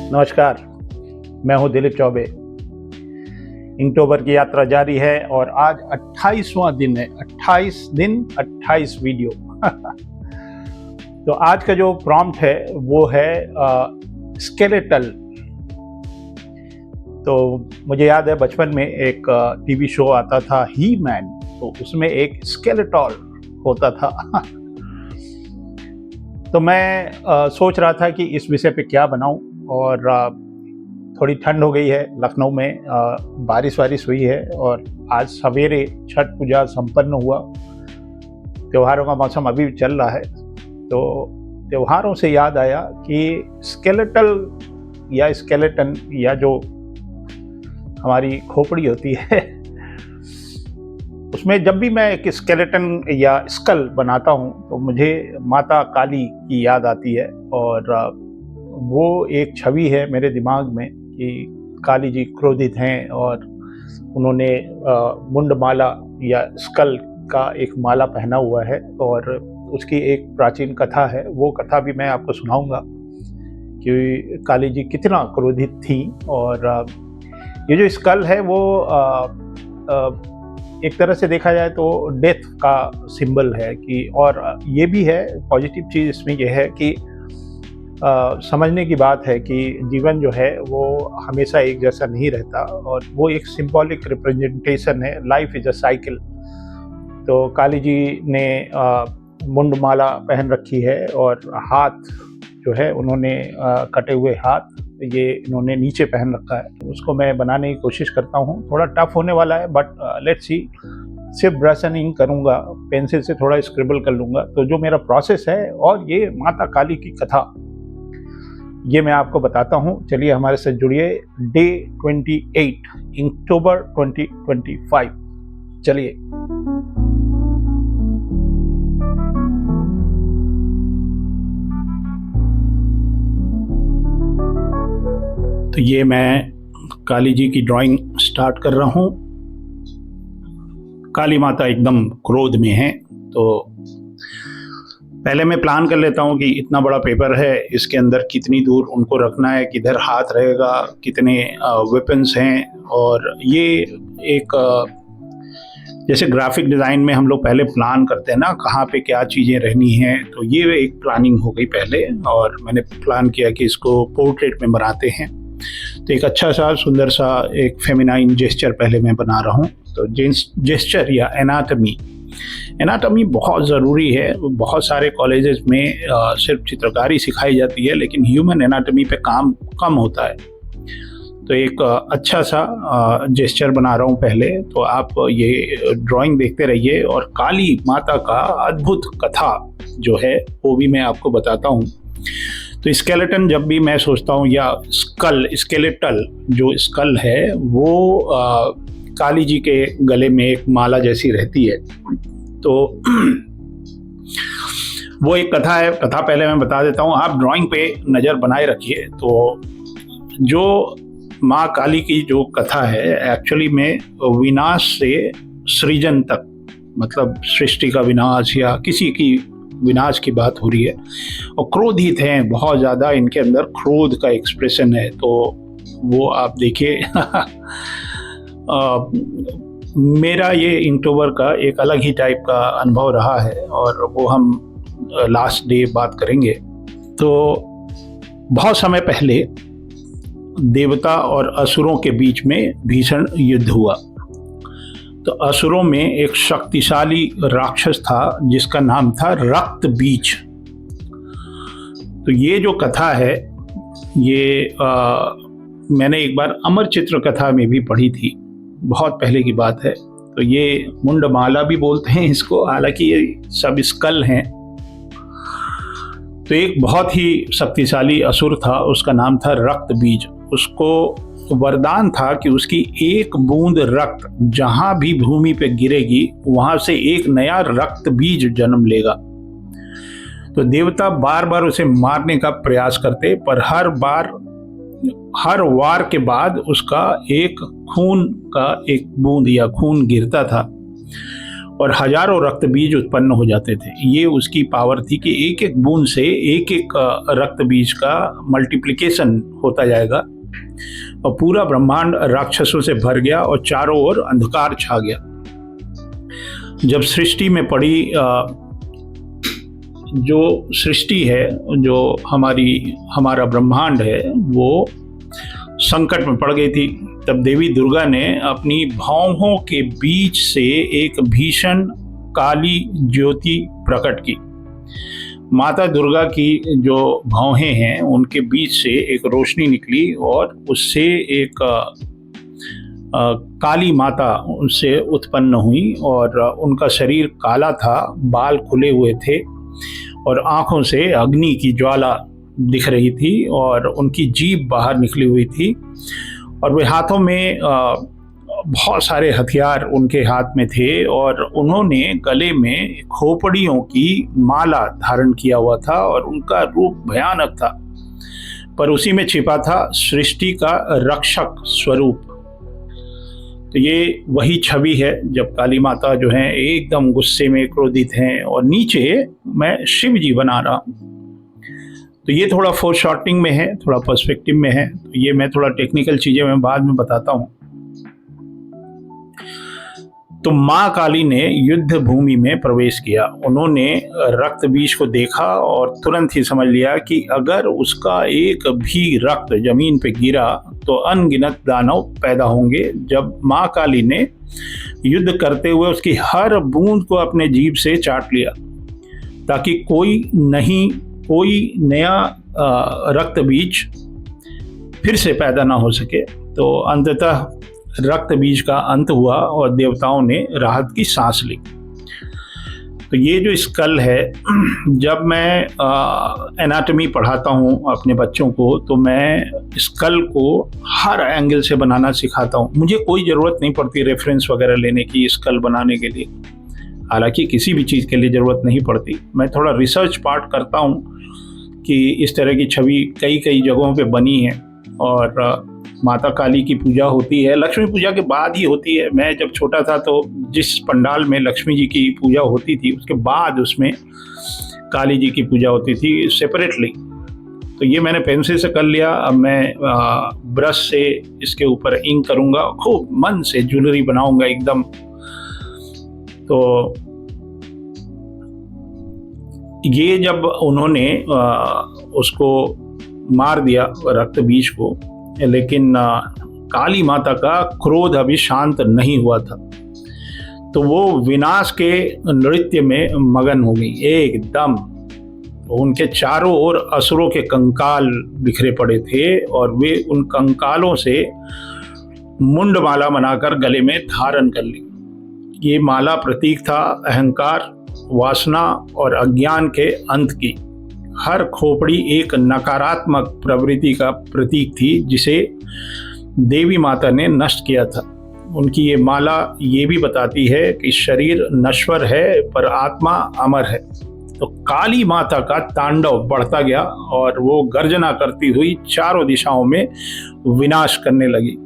नमस्कार, मैं हूं दिलीप चौबे। इनटोबर की यात्रा जारी है और आज 28वां दिन है। 28 दिन 28 वीडियो। तो आज का जो प्रॉम्प्ट है वो है स्केलेटल। तो मुझे याद है बचपन में एक टीवी शो आता था ही मैन, तो उसमें एक स्केलेटल होता था। तो मैं सोच रहा था कि इस विषय पे क्या बनाऊं, और थोड़ी ठंड हो गई है लखनऊ में, बारिश हुई है और आज सवेरे छठ पूजा संपन्न हुआ। त्योहारों का मौसम अभी चल रहा है, तो त्योहारों से याद आया कि स्केलेटल या स्केलेटन या जो हमारी खोपड़ी होती है उसमें जब भी मैं एक स्केलेटन या स्कल बनाता हूँ तो मुझे माता काली की याद आती है। और वो एक छवि है मेरे दिमाग में कि काली जी क्रोधित हैं और उन्होंने मुंडमाला या स्कल का एक माला पहना हुआ है, और उसकी एक प्राचीन कथा है। वो कथा भी मैं आपको सुनाऊंगा कि काली जी कितना क्रोधित थी। और ये जो स्कल है वो एक तरह से देखा जाए तो डेथ का सिंबल है कि, और ये भी है पॉजिटिव चीज़ इसमें यह है कि समझने की बात है कि जीवन जो है वो हमेशा एक जैसा नहीं रहता, और वो एक सिंबॉलिक रिप्रेजेंटेशन है। Life is a cycle. तो काली जी ने मुंडमाला पहन रखी है और हाथ जो है उन्होंने कटे हुए हाथ ये इन्होंने नीचे पहन रखा है। उसको मैं बनाने की कोशिश करता हूँ। थोड़ा टफ होने वाला है, बट लेट्स सी। सिर्फ ब्रश एंड इंक करूँगा, पेंसिल से थोड़ा स्क्रिबल कर लूँगा। तो जो मेरा प्रोसेस है और ये माता काली की कथा, ये मैं आपको बताता हूँ। चलिए हमारे साथ जुड़िए। डे 28 अक्टूबर 2025। चलिए। तो ये मैं काली जी की ड्राइंग स्टार्ट कर रहा हूँ। काली माता एकदम क्रोध में है, तो पहले मैं प्लान कर लेता हूँ कि इतना बड़ा पेपर है, इसके अंदर कितनी दूर उनको रखना है, किधर हाथ रहेगा, कितने वेपन्स हैं। और ये एक जैसे ग्राफिक डिज़ाइन में हम लोग पहले प्लान करते हैं ना, कहाँ पे क्या चीज़ें रहनी हैं। तो ये एक प्लानिंग हो गई पहले, और मैंने प्लान किया कि इसको पोर्ट्रेट में बनाते हैं। तो एक अच्छा सा सुंदर सा एक फेमिनाइन जेस्चर पहले मैं बना रहा हूँ। तो जेस्चर या एनाटॉमी बहुत ज़रूरी है। बहुत सारे कॉलेजेस में सिर्फ चित्रकारी सिखाई जाती है, लेकिन ह्यूमन एनाटॉमी पे काम कम होता है। तो एक अच्छा सा जेस्चर बना रहा हूँ पहले। तो आप ये ड्राइंग देखते रहिए, और काली माता का अद्भुत कथा जो है वो भी मैं आपको बताता हूँ। तो स्केलेटन जब भी मैं सोचता हूँ, या स्केलेटल जो स्कल है वो काली जी के गले में एक माला जैसी रहती है। तो वो एक कथा है। कथा पहले मैं बता देता हूँ, आप ड्राइंग पे नज़र बनाए रखिए। तो जो माँ काली की जो कथा है, एक्चुअली में विनाश से सृजन तक, मतलब सृष्टि का विनाश या किसी की विनाश की बात हो रही है। और क्रोधित हैं बहुत ज़्यादा, इनके अंदर क्रोध का एक्सप्रेशन है। तो वो आप देखिए। मेरा ये अक्टूबर का एक अलग ही टाइप का अनुभव रहा है, और वो हम लास्ट डे बात करेंगे। तो बहुत समय पहले देवता और असुरों के बीच में भीषण युद्ध हुआ। तो असुरों में एक शक्तिशाली राक्षस था जिसका नाम था रक्त बीज। तो ये जो कथा है ये मैंने एक बार अमर चित्र कथा में भी पढ़ी थी, बहुत पहले की बात है। तो ये मुंडमाला भी बोलते हैं इसको, हालांकि ये सब स्कल हैं। तो एक बहुत ही शक्तिशाली असुर था, उसका नाम था रक्त बीज। उसको वरदान था कि उसकी एक बूंद रक्त जहां भी भूमि पे गिरेगी वहां से एक नया रक्त बीज जन्म लेगा। तो देवता बार बार उसे मारने का प्रयास करते, पर हर वार के बाद उसका एक खून का एक बूंद या खून गिरता था। और हजारों रक्त बीज उत्पन्न हो जाते थे। ये उसकी पावर थी कि एक एक बूंद से एक एक रक्त बीज का मल्टीप्लिकेशन होता जाएगा और पूरा ब्रह्मांड राक्षसों से भर गया और चारों ओर अंधकार छा गया। जब सृष्टि में पड़ी जो सृष्टि है, जो हमारा ब्रह्मांड है, वो संकट में पड़ गई थी, तब देवी दुर्गा ने अपनी भौहों के बीच से एक भीषण काली ज्योति प्रकट की। माता दुर्गा की जो भौहें हैं उनके बीच से एक रोशनी निकली और उससे एक काली माता उनसे उत्पन्न हुई और उनका शरीर काला था, बाल खुले हुए थे और आँखों से अग्नि की ज्वाला दिख रही थी और उनकी जीभ बाहर निकली हुई थी और वे हाथों में बहुत सारे हथियार उनके हाथ में थे और उन्होंने गले में खोपड़ियों की माला धारण किया हुआ था और उनका रूप भयानक था, पर उसी में छिपा था सृष्टि का रक्षक स्वरूप। तो ये वही छवि है जब काली माता जो है एकदम गुस्से में क्रोधित हैं और नीचे मैं शिव जी बना रहा हूँ। तो ये थोड़ा फोरशॉर्टिंग में है, थोड़ा पर्सपेक्टिव में है, तो ये मैं थोड़ा टेक्निकल चीज़ें मैं बाद में बताता हूँ। तो माँ काली ने युद्ध भूमि में प्रवेश किया। उन्होंने रक्त बीज को देखा और तुरंत ही समझ लिया कि अगर उसका एक भी रक्त जमीन पे गिरा तो अनगिनत दानव पैदा होंगे। जब माँ काली ने युद्ध करते हुए उसकी हर बूंद को अपने जीभ से चाट लिया ताकि कोई नया रक्त बीज फिर से पैदा ना हो सके, तो अंततः रक्त बीज का अंत हुआ और देवताओं ने राहत की सांस ली। तो ये जो स्कल है, जब मैं एनाटॉमी पढ़ाता हूँ अपने बच्चों को तो मैं स्कल को हर एंगल से बनाना सिखाता हूँ। मुझे कोई ज़रूरत नहीं पड़ती रेफरेंस वगैरह लेने की स्कल बनाने के लिए, हालांकि किसी भी चीज़ के लिए ज़रूरत नहीं पड़ती। मैं थोड़ा रिसर्च पार्ट करता हूँ कि इस तरह की छवि कई जगहों पे बनी है और माता काली की पूजा होती है, लक्ष्मी पूजा के बाद ही होती है। मैं जब छोटा था तो जिस पंडाल में लक्ष्मी जी की पूजा होती थी उसके बाद उसमें काली जी की पूजा होती थी सेपरेटली। तो ये मैंने पेंसिल से कर लिया। अब मैं ब्रश से इसके ऊपर इंक करूँगा, खूब मन से ज्वेलरी बनाऊँगा एकदम। तो ये जब उन्होंने उसको मार दिया रक्त बीज को, लेकिन काली माता का क्रोध अभी शांत नहीं हुआ था, तो वो विनाश के नृत्य में मगन हो गई एकदम। तो उनके चारों ओर असुरों के कंकाल बिखरे पड़े थे और वे उन कंकालों से मुंड माला बनाकर गले में धारण कर ली। ये माला प्रतीक था अहंकार, वासना और अज्ञान के अंत की। हर खोपड़ी एक नकारात्मक प्रवृत्ति का प्रतीक थी जिसे देवी माता ने नष्ट किया था। उनकी ये माला ये भी बताती है कि शरीर नश्वर है पर आत्मा अमर है। तो काली माता का तांडव बढ़ता गया और वो गर्जना करती हुई चारों दिशाओं में विनाश करने लगी।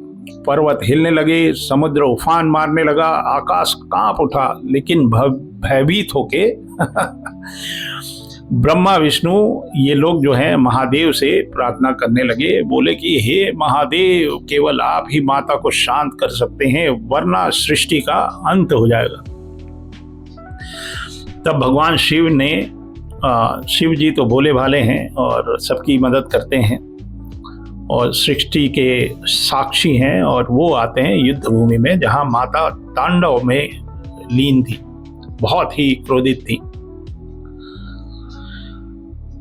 पर्वत हिलने लगे, समुद्र उफान मारने लगा, आकाश कांप उठा, लेकिन भयभीत होके ब्रह्मा विष्णु ये लोग जो हैं महादेव से प्रार्थना करने लगे। बोले कि हे महादेव, केवल आप ही माता को शांत कर सकते हैं, वरना सृष्टि का अंत हो जाएगा। तब भगवान शिव ने शिव जी तो भोले भाले हैं और सबकी मदद करते हैं और सृष्टि के साक्षी हैं, और वो आते हैं युद्ध भूमि में जहाँ माता तांडव में लीन थी, बहुत ही क्रोधित थी।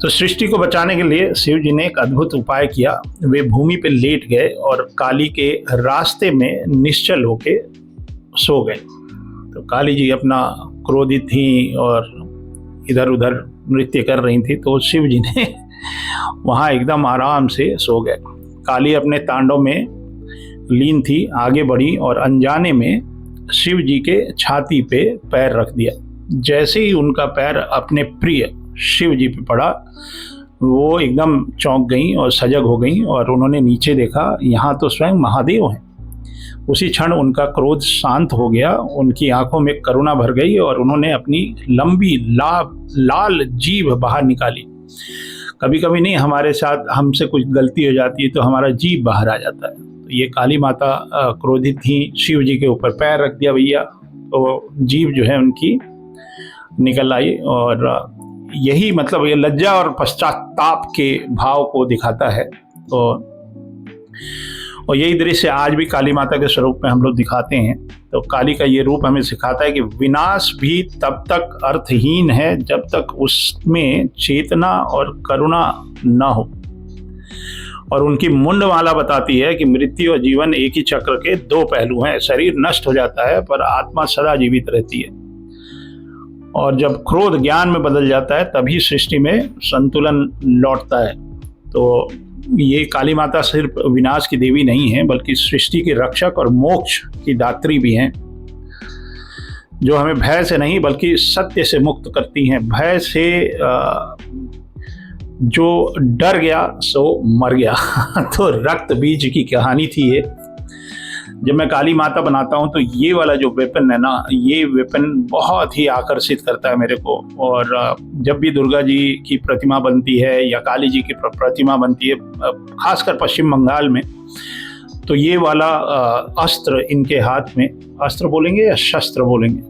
तो सृष्टि को बचाने के लिए शिव जी ने एक अद्भुत उपाय किया। वे भूमि पर लेट गए और काली के रास्ते में निश्चल होके सो गए। तो काली जी अपना क्रोधित थी और इधर उधर नृत्य कर रही थी, तो शिव जी ने वहाँ एकदम आराम से सो गए। काली अपने तांडव में लीन थी, आगे बढ़ी और अनजाने में शिव जी के छाती पे पैर रख दिया। जैसे ही उनका पैर अपने प्रिय शिव जी पे पड़ा, वो एकदम चौंक गई और सजग हो गई और उन्होंने नीचे देखा, यहाँ तो स्वयं महादेव हैं। उसी क्षण उनका क्रोध शांत हो गया, उनकी आंखों में करुणा भर गई और उन्होंने अपनी लंबी लाल जीभ बाहर निकाली। कभी कभी नहीं, हमारे साथ हमसे कुछ गलती हो जाती है तो हमारा जीभ बाहर आ जाता है। तो ये काली माता क्रोधित थी, शिव जी के ऊपर पैर रख दिया भैया, तो जीभ जो है उनकी निकल आई। और यही मतलब ये लज्जा और पश्चाताप के भाव को दिखाता है। तो और यही दृश्य आज भी काली माता के स्वरूप में हम लोग दिखाते हैं। तो काली का ये रूप हमें सिखाता है कि विनाश भी तब तक अर्थहीन है जब तक उसमें चेतना और करुणा न हो। और उनकी मुंडमाला बताती है कि मृत्यु और जीवन एक ही चक्र के दो पहलू हैं। शरीर नष्ट हो जाता है पर आत्मा सदा जीवित रहती है। और जब क्रोध ज्ञान में बदल जाता है तभी सृष्टि में संतुलन लौटता है। तो ये काली माता सिर्फ विनाश की देवी नहीं है बल्कि सृष्टि के रक्षक और मोक्ष की दात्री भी हैं, जो हमें भय से नहीं बल्कि सत्य से मुक्त करती हैं। भय से जो डर गया सो मर गया तो रक्त बीज की कहानी थी ये। जब मैं काली माता बनाता हूँ तो ये वाला जो वेपन है ना, ये वेपन बहुत ही आकर्षित करता है मेरे को। और जब भी दुर्गा जी की प्रतिमा बनती है या काली जी की प्रतिमा बनती है, खासकर पश्चिम बंगाल में, तो ये वाला अस्त्र इनके हाथ में, अस्त्र बोलेंगे या शस्त्र बोलेंगे,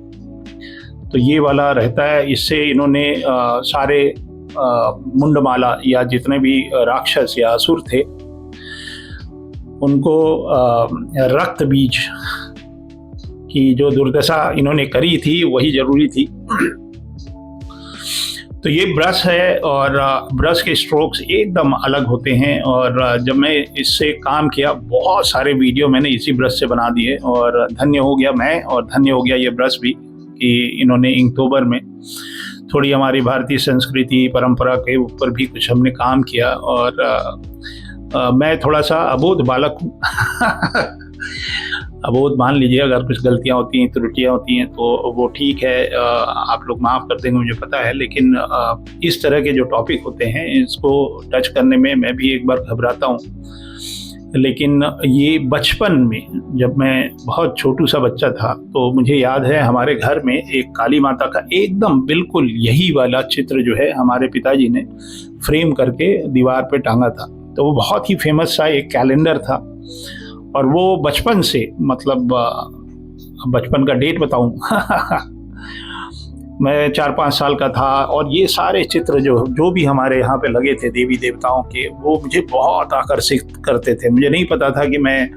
तो ये वाला रहता है। इससे इन्होंने सारे मुंडमाला या जितने भी राक्षस या असुर थे उनको रक्त बीज की जो दुर्दशा इन्होंने करी थी वही जरूरी थी। तो ये ब्रश है और ब्रश के स्ट्रोक्स एकदम अलग होते हैं। और जब मैं इससे काम किया, बहुत सारे वीडियो मैंने इसी ब्रश से बना दिए और धन्य हो गया मैं और धन्य हो गया ये ब्रश भी कि इन्होंने इनक्टोबर में थोड़ी हमारी भारतीय संस्कृति परंपरा के ऊपर भी कुछ हमने काम किया। और मैं थोड़ा सा अबोध बालक हूँ अबोध मान लीजिए, अगर कुछ गलतियाँ होती हैं, त्रुटियाँ होती हैं तो वो ठीक है, आप लोग माफ़ कर देंगे, मुझे पता है। लेकिन इस तरह के जो टॉपिक होते हैं इसको टच करने में मैं भी एक बार घबराता हूँ। लेकिन ये बचपन में जब मैं बहुत छोटू सा बच्चा था तो मुझे याद है हमारे घर में एक काली माता का एकदम बिल्कुल यही वाला चित्र जो है हमारे पिताजी ने फ्रेम करके दीवार पे टांगा था। तो वो बहुत ही फेमस सा एक कैलेंडर था और वो बचपन से, मतलब बचपन का डेट बताऊं मैं 4-5 साल का था और ये सारे चित्र जो भी हमारे यहाँ पे लगे थे देवी देवताओं के, वो मुझे बहुत आकर्षित करते थे। मुझे नहीं पता था कि मैं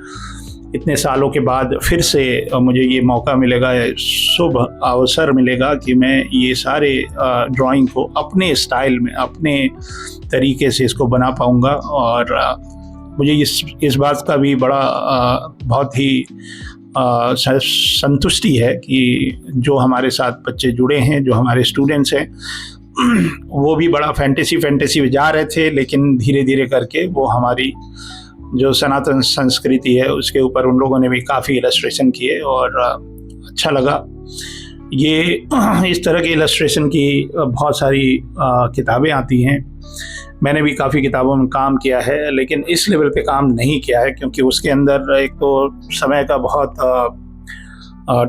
इतने सालों के बाद फिर से मुझे ये मौका मिलेगा, शुभ अवसर मिलेगा कि मैं ये सारे ड्राइंग को अपने स्टाइल में, अपने तरीके से इसको बना पाऊँगा। और मुझे इस बात का भी बड़ा बहुत ही संतुष्टि है कि जो हमारे साथ बच्चे जुड़े हैं, जो हमारे स्टूडेंट्स हैं, वो भी बड़ा फैंटेसी में जा रहे थे, लेकिन धीरे धीरे करके वो हमारी जो सनातन संस्कृति है उसके ऊपर उन लोगों ने भी काफ़ी इलस्ट्रेशन किए और अच्छा लगा। ये इस तरह के इलस्ट्रेशन की बहुत सारी किताबें आती हैं। मैंने भी काफ़ी किताबों में काम किया है, लेकिन इस लेवल पे काम नहीं किया है क्योंकि उसके अंदर एक तो समय का बहुत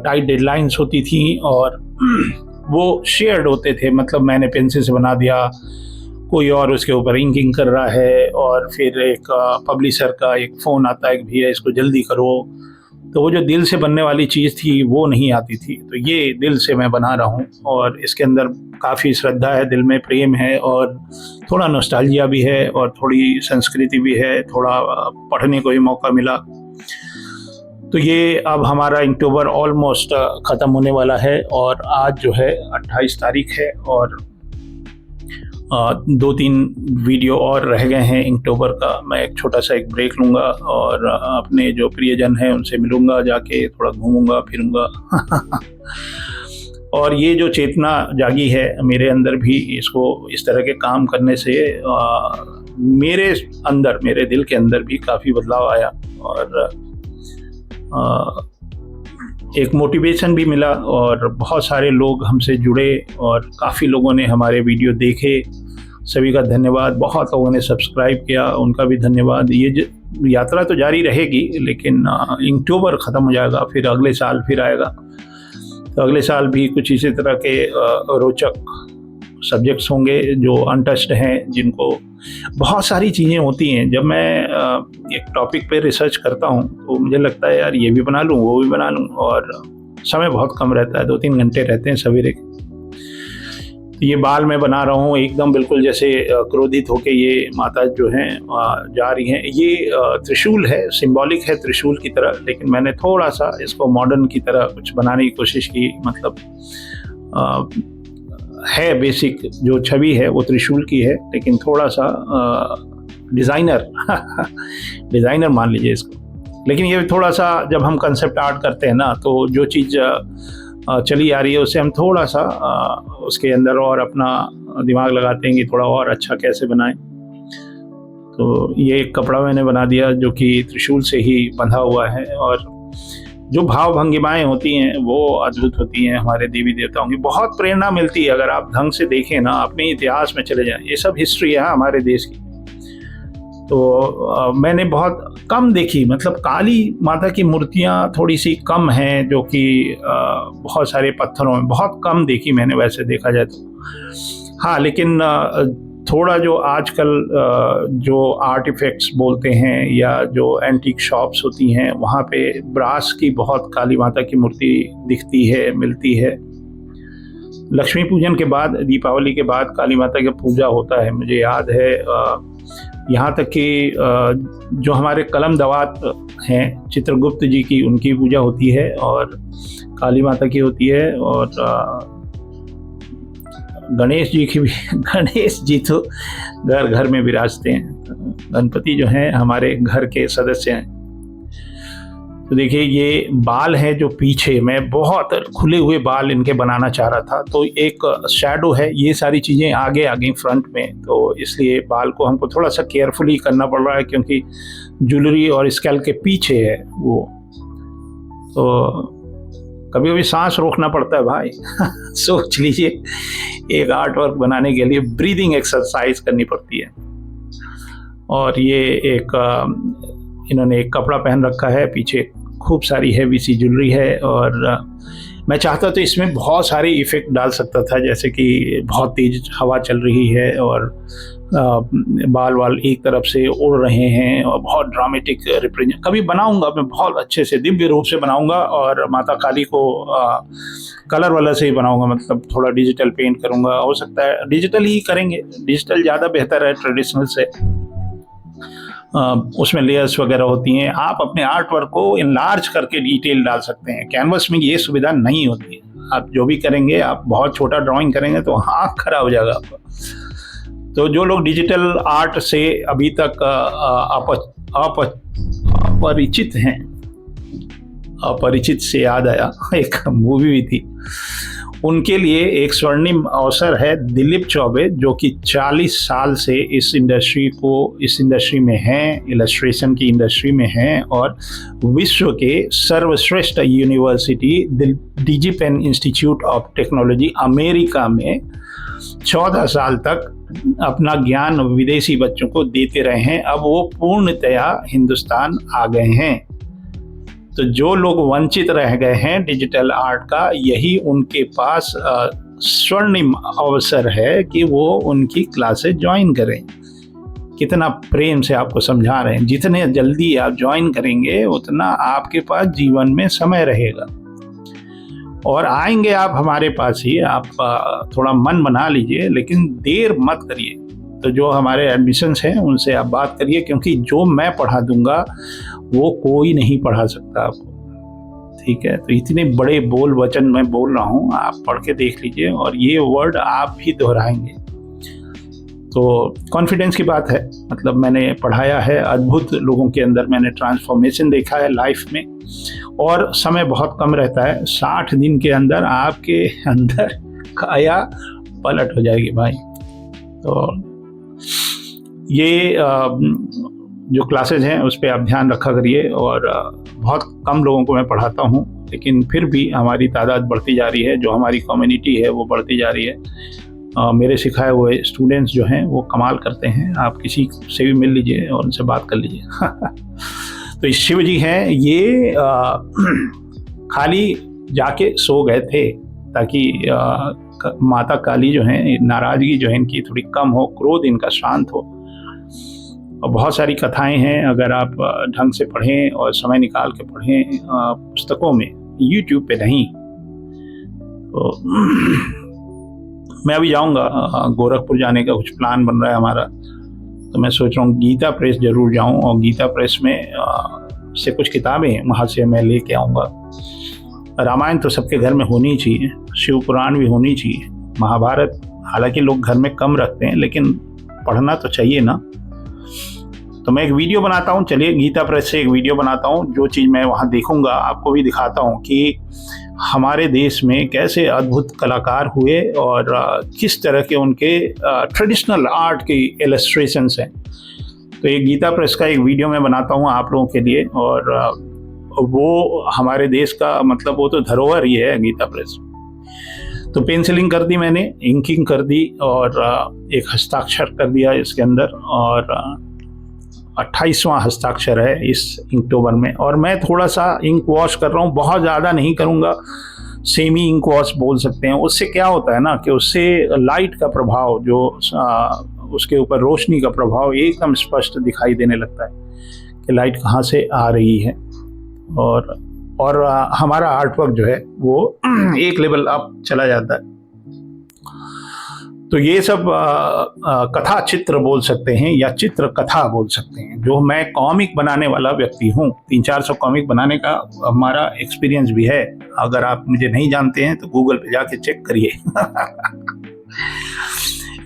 टाइट डेडलाइंस होती थी और वो शेयर्ड होते थे। मतलब मैंने पेंसिल से बना दिया, कोई और उसके ऊपर इंकिंग कर रहा है और फिर एक पब्लिशर का एक फ़ोन आता है कि भैया इसको जल्दी करो। तो वो जो दिल से बनने वाली चीज़ थी वो नहीं आती थी। तो ये दिल से मैं बना रहा हूँ और इसके अंदर काफ़ी श्रद्धा है, दिल में प्रेम है और थोड़ा नॉस्टैल्जिया भी है और थोड़ी संस्कृति भी है, थोड़ा पढ़ने को भी मौका मिला। तो ये अब हमारा इनक्टोबर ऑलमोस्ट ख़त्म होने वाला है और आज जो है 28 तारीख है और 2-3 वीडियो और रह गए हैं इनक्टोबर का। मैं एक छोटा सा एक ब्रेक लूँगा और अपने जो प्रियजन हैं उनसे मिलूँगा, जाके थोड़ा घूमूँगा फिरूँगा और ये जो चेतना जागी है मेरे अंदर भी, इसको इस तरह के काम करने से मेरे अंदर, मेरे दिल के अंदर भी काफ़ी बदलाव आया और एक मोटिवेशन भी मिला और बहुत सारे लोग हमसे जुड़े और काफ़ी लोगों ने हमारे वीडियो देखे। सभी का धन्यवाद। बहुत लोगों ने सब्सक्राइब किया, उनका भी धन्यवाद। ये यात्रा तो जारी रहेगी, लेकिन अक्टूबर ख़त्म हो जाएगा, फिर अगले साल फिर आएगा। तो अगले साल भी कुछ इसी तरह के रोचक सब्जेक्ट्स होंगे जो अनटच्ड हैं, जिनको बहुत सारी चीज़ें होती हैं। जब मैं एक टॉपिक पे रिसर्च करता हूँ तो मुझे लगता है यार ये भी बना लूँ, वो भी बना लूँ, और समय बहुत कम रहता है, 2-3 घंटे रहते हैं सवेरे के। ये बाल मैं बना रहा हूँ एकदम बिल्कुल जैसे क्रोधित होके ये माता जो हैं जा रही हैं। ये त्रिशूल है, सिंबॉलिक है त्रिशूल की तरह, लेकिन मैंने थोड़ा सा इसको मॉडर्न की तरह कुछ बनाने की कोशिश की। मतलब है बेसिक जो छवि है वो त्रिशूल की है, लेकिन थोड़ा सा डिज़ाइनर मान लीजिए इसको। लेकिन ये थोड़ा सा जब हम कंसेप्ट आर्ट करते हैं ना, तो जो चीज़ चली आ रही है उससे हम थोड़ा सा उसके अंदर और अपना दिमाग लगाते हैं कि थोड़ा और अच्छा कैसे बनाएं। तो ये एक कपड़ा मैंने बना दिया जो कि त्रिशूल से ही बंधा हुआ है, और जो भाव भंगिमाएँ होती हैं वो अद्भुत होती हैं। हमारे देवी देवताओं की बहुत प्रेरणा मिलती है, अगर आप ढंग से देखें ना, अपने इतिहास में चले जाएं। ये सब हिस्ट्री है हमारे देश की। तो मैंने बहुत कम देखी, मतलब काली माता की मूर्तियाँ थोड़ी सी कम हैं, जो कि बहुत सारे पत्थरों में बहुत कम देखी मैंने, वैसे देखा जाए तो। हाँ, लेकिन थोड़ा जो आजकल जो आर्टिफैक्ट्स बोलते हैं या जो एंटीक शॉप्स होती हैं, वहाँ पे ब्रास की बहुत काली माता की मूर्ति दिखती है, मिलती है। लक्ष्मी पूजन के बाद, दीपावली के बाद काली माता की पूजा होता है। मुझे याद है यहाँ तक कि जो हमारे कलम दवात हैं चित्रगुप्त जी की, उनकी पूजा होती है, और काली माता की होती है, और गणेश जी की भी। गणेश जी तो घर घर में विराजते हैं। गणपति जो हैं हमारे घर के सदस्य हैं। तो देखिए ये बाल हैं जो पीछे, मैं बहुत खुले हुए बाल इनके बनाना चाह रहा था, तो एक शैडो है, ये सारी चीज़ें आगे आगे फ्रंट में, तो इसलिए बाल को हमको थोड़ा सा केयरफुली करना पड़ रहा है, क्योंकि ज्वेलरी और स्केल के पीछे है वो। तो कभी कभी सांस रोकना पड़ता है भाई। सोच लीजिए, एक आर्ट वर्क बनाने के लिए ब्रीदिंग एक्सरसाइज करनी पड़ती है। और ये एक इन्होंने एक कपड़ा पहन रखा है, पीछे खूब सारी हैवी सी ज्वेलरी है, और मैं चाहता तो इसमें बहुत सारे इफ़ेक्ट डाल सकता था, जैसे कि बहुत तेज हवा चल रही है और बाल वाल एक तरफ से उड़ रहे हैं, और बहुत ड्रामेटिक रिप्रेजेंट कभी बनाऊंगा मैं, बहुत अच्छे से दिव्य रूप से बनाऊंगा, और माता काली को कलर वाला से ही बनाऊंगा, मतलब थोड़ा डिजिटल पेंट करूंगा। हो सकता है डिजिटल ही करेंगे, डिजिटल ज़्यादा बेहतर है ट्रेडिशनल से। उसमें लेयर्स वगैरह होती हैं, आप अपने आर्ट वर्क को इनलार्ज करके डिटेल डाल सकते हैं। कैनवस में ये सुविधा नहीं होती है। आप जो भी करेंगे, आप बहुत छोटा ड्राइंग करेंगे तो आँख खराब हो जाएगा आपका। तो जो लोग डिजिटल आर्ट से अभी तक अपरिचित हैं, अपरिचित से याद आया, एक मूवी भी थी, उनके लिए एक स्वर्णिम अवसर है। दिलीप चौबे जो कि 40 साल से इस इंडस्ट्री में हैं, इलस्ट्रेशन की इंडस्ट्री में हैं, और विश्व के सर्वश्रेष्ठ university DigiPen institute of technology America में 14 साल तक अपना ज्ञान विदेशी बच्चों को देते रहे हैं। अब वो पूर्णतया हिंदुस्तान आ गए हैं। तो जो लोग वंचित रह गए हैं डिजिटल आर्ट का, यही उनके पास स्वर्णिम अवसर है कि वो उनकी क्लासेस ज्वाइन करें। कितना प्रेम से आपको समझा रहे हैं, जितने जल्दी आप ज्वाइन करेंगे उतना आपके पास जीवन में समय रहेगा, और आएंगे आप हमारे पास ही। आप थोड़ा मन बना लीजिए, लेकिन देर मत करिए। तो जो हमारे एडमिशन्स हैं उनसे आप बात करिए, क्योंकि जो मैं पढ़ा दूंगा वो कोई नहीं पढ़ा सकता आपको, ठीक है। तो इतने बड़े बोल वचन मैं बोल रहा हूँ, आप पढ़ के देख लीजिए, और ये वर्ड आप भी दोहराएंगे। तो कॉन्फिडेंस की बात है, मतलब मैंने पढ़ाया है, अद्भुत लोगों के अंदर मैंने ट्रांसफॉर्मेशन देखा है लाइफ में, और समय बहुत कम रहता है। 60 दिन के अंदर आपके अंदर काया पलट हो जाएगी भाई। तो ये जो क्लासेज हैं उस पर आप ध्यान रखा करिए, और बहुत कम लोगों को मैं पढ़ाता हूँ, लेकिन फिर भी हमारी तादाद बढ़ती जा रही है, जो हमारी कम्युनिटी है वो बढ़ती जा रही है। मेरे सिखाए हुए स्टूडेंट्स जो हैं वो कमाल करते हैं, आप किसी से भी मिल लीजिए और उनसे बात कर लीजिए। तो इस शिव जी हैं, ये खाली जाके सो गए थे ताकि माता काली जो है, नाराज़गी जो है इनकी थोड़ी कम हो, क्रोध इनका शांत हो। और बहुत सारी कथाएं हैं, अगर आप ढंग से पढ़ें और समय निकाल के पढ़ें पुस्तकों में, YouTube पे नहीं। तो मैं अभी जाऊंगा, गोरखपुर जाने का कुछ प्लान बन रहा है हमारा, तो मैं सोच रहा हूँ गीता प्रेस जरूर जाऊं और गीता प्रेस में से कुछ किताबें वहाँ से मैं लेके आऊँगा। रामायण तो सबके घर में होनी चाहिए, शिव पुराण भी होनी चाहिए, महाभारत हालांकि लोग घर में कम रखते हैं लेकिन पढ़ना तो चाहिए ना। तो मैं एक वीडियो बनाता हूँ, चलिए गीता प्रेस से एक वीडियो बनाता हूँ, जो चीज़ मैं वहाँ देखूँगा आपको भी दिखाता हूँ कि हमारे देश में कैसे अद्भुत कलाकार हुए और किस तरह के उनके ट्रेडिशनल आर्ट की इलस्ट्रेशंस हैं। तो ये गीता प्रेस का एक वीडियो मैं बनाता हूँ आप लोगों के लिए, और वो हमारे देश का मतलब वो तो धरोहर ही है गीता प्रेस। तो पेंसिलिंग कर दी मैंने, इंकिंग कर दी और एक हस्ताक्षर कर दिया इसके अंदर, और 28वां हस्ताक्षर है इस इंकटोबर में। और मैं थोड़ा सा इंक वॉश कर रहा हूँ, बहुत ज़्यादा नहीं करूँगा, सेमी इंक वॉश बोल सकते हैं। उससे क्या होता है ना कि उससे लाइट का प्रभाव, जो उसके ऊपर रोशनी का प्रभाव एकदम स्पष्ट दिखाई देने लगता है कि लाइट कहाँ से आ रही है, और हमारा आर्टवर्क जो है वो एक लेवल अप चला जाता है। तो ये सब कथा चित्र बोल सकते हैं या चित्र कथा बोल सकते हैं। जो मैं कॉमिक बनाने वाला व्यक्ति हूँ, 300-400 कॉमिक बनाने का हमारा एक्सपीरियंस भी है। अगर आप मुझे नहीं जानते हैं तो गूगल पे जाके चेक करिए।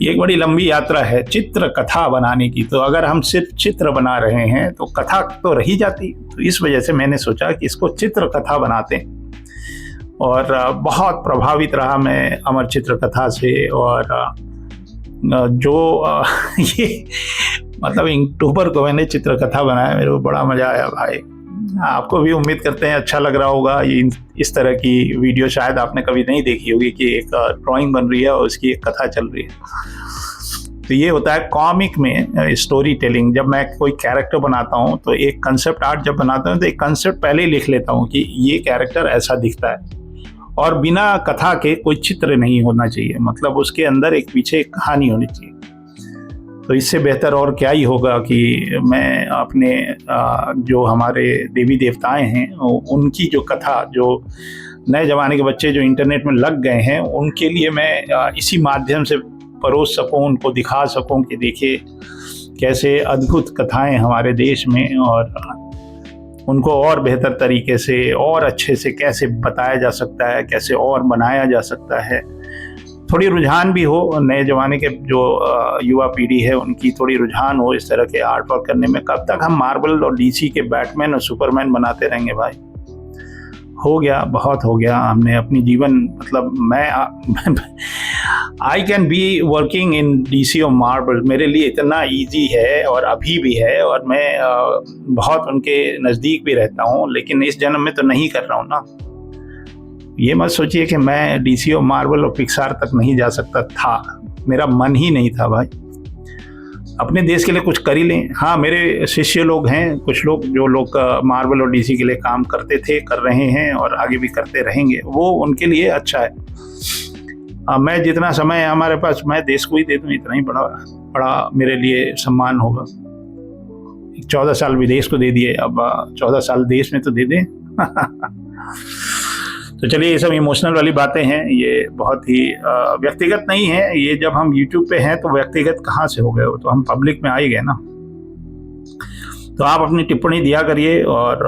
ये एक बड़ी लंबी यात्रा है चित्र कथा बनाने की। तो अगर हम सिर्फ चित्र बना रहे हैं तो कथा तो रही जाती। तो इस वजह से मैंने सोचा कि इसको चित्र कथा बनाते हैं, और बहुत प्रभावित रहा मैं अमर चित्र कथा से। और जो ये मतलब इंकटोबर को मैंने चित्र कथा बनाया, मेरे को बड़ा मज़ा आया भाई। आपको भी उम्मीद करते हैं अच्छा लग रहा होगा। ये इस तरह की वीडियो शायद आपने कभी नहीं देखी होगी कि एक ड्राइंग बन रही है और उसकी एक कथा चल रही है। तो ये होता है कॉमिक में स्टोरी टेलिंग। जब मैं कोई कैरेक्टर बनाता हूँ तो एक कंसेप्ट आर्ट जब बनाता हूँ तो एक कंसेप्ट पहले ही लिख लेता हूँ कि ये कैरेक्टर ऐसा दिखता है, और बिना कथा के कोई चित्र नहीं होना चाहिए, मतलब उसके अंदर एक पीछे एक कहानी होनी चाहिए। तो इससे बेहतर और क्या ही होगा कि मैं अपने जो हमारे देवी देवताएं हैं उनकी जो कथा, जो नए ज़माने के बच्चे जो इंटरनेट में लग गए हैं, उनके लिए मैं इसी माध्यम से परोस सकूं, उनको दिखा सकूं कि देखिए कैसे अद्भुत कथाएं हमारे देश में, और उनको और बेहतर तरीके से और अच्छे से कैसे बताया जा सकता है, कैसे और बनाया जा सकता है। थोड़ी रुझान भी हो, नए ज़माने के जो युवा पीढ़ी है उनकी थोड़ी रुझान हो इस तरह के आर्ट वर्क करने में। कब तक हम मार्वल और डीसी के बैटमैन और सुपरमैन बनाते रहेंगे भाई? हो गया, बहुत हो गया। हमने अपनी जीवन, मतलब मैं I can be working in DC और मार्वल, मेरे लिए इतना इजी है और अभी भी है, और मैं बहुत उनके नज़दीक भी रहता हूँ, लेकिन इस जन्म में तो नहीं कर रहा हूँ ना। ये मत सोचिए कि मैं डीसी और मार्वल और पिक्सार तक नहीं जा सकता था, मेरा मन ही नहीं था भाई। अपने देश के लिए कुछ कर ही लें। हाँ, मेरे शिष्य लोग हैं, कुछ लोग जो लोग मार्वल और डीसी के लिए काम करते थे, कर रहे हैं और आगे भी करते रहेंगे, वो उनके लिए अच्छा है। मैं जितना समय है हमारे पास, मैं देश को ही दे दूँ, इतना ही बड़ा मेरे लिए सम्मान होगा। 14 साल विदेश को दे दिए, अब 14 साल देश में तो दे दें। तो चलिए, ये सब इमोशनल वाली बातें हैं, ये बहुत ही व्यक्तिगत नहीं है। ये जब हम YouTube पे हैं तो व्यक्तिगत कहाँ से हो गए, वो तो हम पब्लिक में आ ही गए ना। तो आप अपनी टिप्पणी दिया करिए, और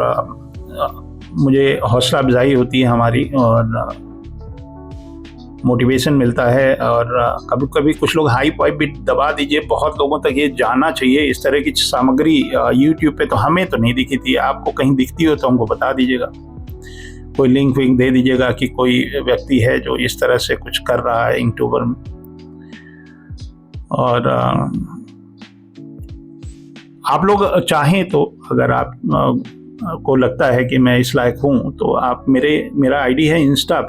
मुझे हौसला अफजाई होती है हमारी, और मोटिवेशन मिलता है। और कभी कभी कुछ लोग हाइप वाइप भी दबा दीजिए, बहुत लोगों तक ये जाना चाहिए। इस तरह की सामग्री YouTube पे तो हमें तो नहीं दिखी थी, आपको कहीं दिखती हो तो हमको बता दीजिएगा, कोई लिंक विंक दे दीजिएगा कि कोई व्यक्ति है जो इस तरह से कुछ कर रहा है इंकटोबर में। और आप लोग चाहें तो, अगर आप को लगता है कि मैं इस लायक हूँ, तो आप मेरा आईडी है इंस्टा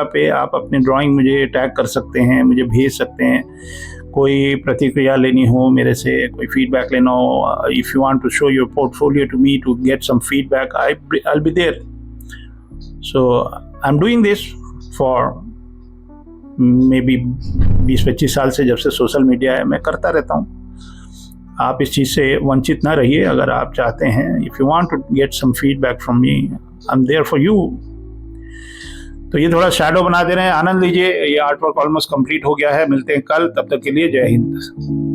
पे आप अपने ड्राइंग मुझे टैग कर सकते हैं, मुझे भेज सकते हैं। कोई प्रतिक्रिया लेनी हो मेरे से, कोई फीडबैक लेना हो, if you want to show your portfolio to me to get some feedback, I will be there. So I am doing this for maybe 20-25 साल से, जब से सोशल मीडिया है मैं करता रहता हूँ। आप इस चीज़ से वंचित ना रहिए। अगर आप चाहते हैं, if you want to get some feedback from me, I am there for you. तो ये थोड़ा शैडो बना दे रहे हैं, आनंद लीजिए। ये आर्ट वर्क ऑलमोस्ट कंप्लीट हो गया है। मिलते हैं कल, तब तक के लिए जय हिंद।